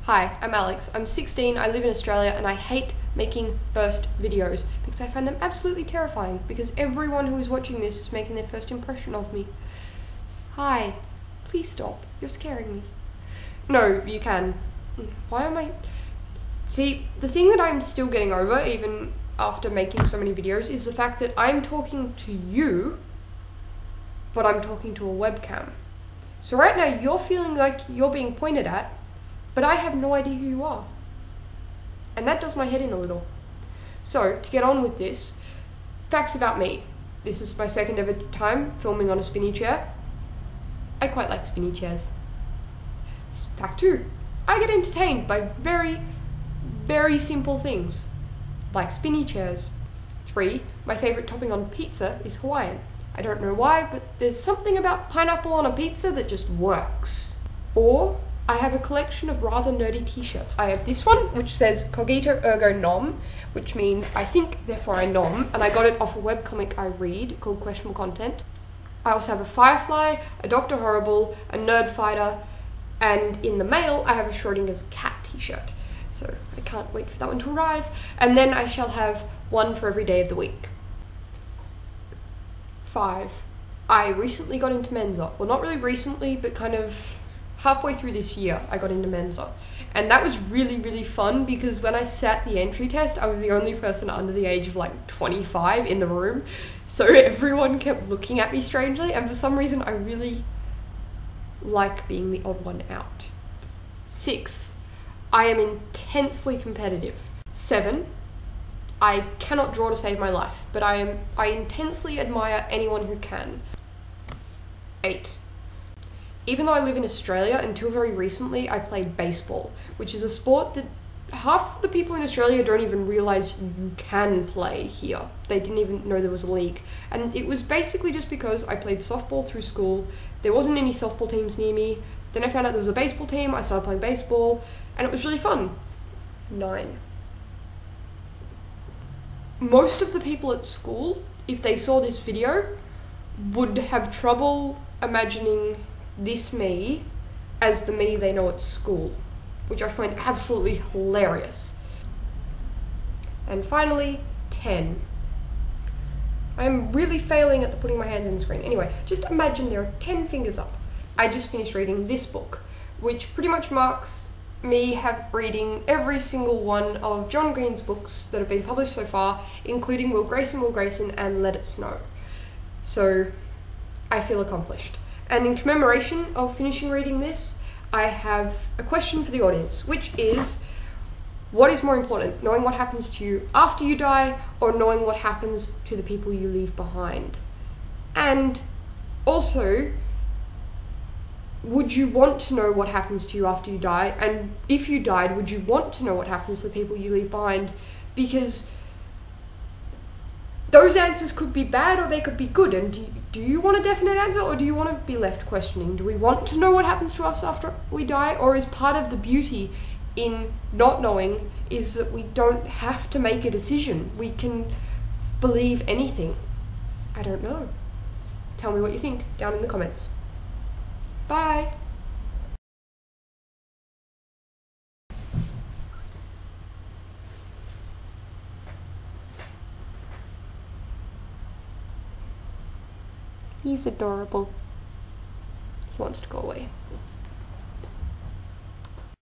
Hi, I'm Alex. I'm 16, I live in Australia, and I hate making first videos because I find them absolutely terrifying because everyone who is watching this is making their first impression of me. Hi, please stop. You're scaring me. No, you can. Why am I... See, the thing that I'm still getting over, even after making so many videos, is the fact that I'm talking to you, but I'm talking to a webcam. So right now, you're feeling like you're being pointed at, but I have no idea who you are. And that does my head in a little. So, to get on with this, facts about me. This is my second ever time filming on a spinny chair. I quite like spinny chairs. Fact 2. I get entertained by very, very simple things, like spinny chairs. 3. My favourite topping on pizza is Hawaiian. I don't know why, but there's something about pineapple on a pizza that just works. 4. I have a collection of rather nerdy t-shirts. I have this one, which says Cogito Ergo Nom, which means I think, therefore I nom, and I got it off a webcomic I read called Questionable Content. I also have a Firefly, a Dr. Horrible, a Nerd Fighter, and in the mail I have a Schrodinger's cat t-shirt. So I can't wait for that one to arrive. And then I shall have one for every day of the week. 5. I recently got into Mensa. Well, not really recently, but kind of halfway through this year, I got into Mensa. And that was really, really fun because when I sat the entry test, I was the only person under the age of like 25 in the room. So everyone kept looking at me strangely, and for some reason I really like being the odd one out. 6. I am intensely competitive. 7. I cannot draw to save my life, but I intensely admire anyone who can. 8. Even though I live in Australia, until very recently I played baseball, which is a sport that half the people in Australia don't even realise you can play here. They didn't even know there was a league. And it was basically just because I played softball through school, there wasn't any softball teams near me, then I found out there was a baseball team, I started playing baseball, and it was really fun. 9. Most of the people at school, if they saw this video, would have trouble imagining this me as the me they know at school, which I find absolutely hilarious. And finally, 10. I'm really failing at the putting my hands in the screen. Anyway, just imagine there are 10 fingers up. I just finished reading this book, which pretty much marks me reading every single one of John Green's books that have been published so far, including Will Grayson, and Let It Snow. So I feel accomplished. And in commemoration of finishing reading this, I have a question for the audience, which is, what is more important, knowing what happens to you after you die, or knowing what happens to the people you leave behind? And also, would you want to know what happens to you after you die? And if you died, would you want to know what happens to the people you leave behind? Because those answers could be bad or they could be good. And do you want a definite answer, or do you want to be left questioning? Do we want to know what happens to us after we die? Or is part of the beauty in not knowing is that we don't have to make a decision? We can believe anything. I don't know. Tell me what you think down in the comments. Bye! He's adorable. He wants to go away.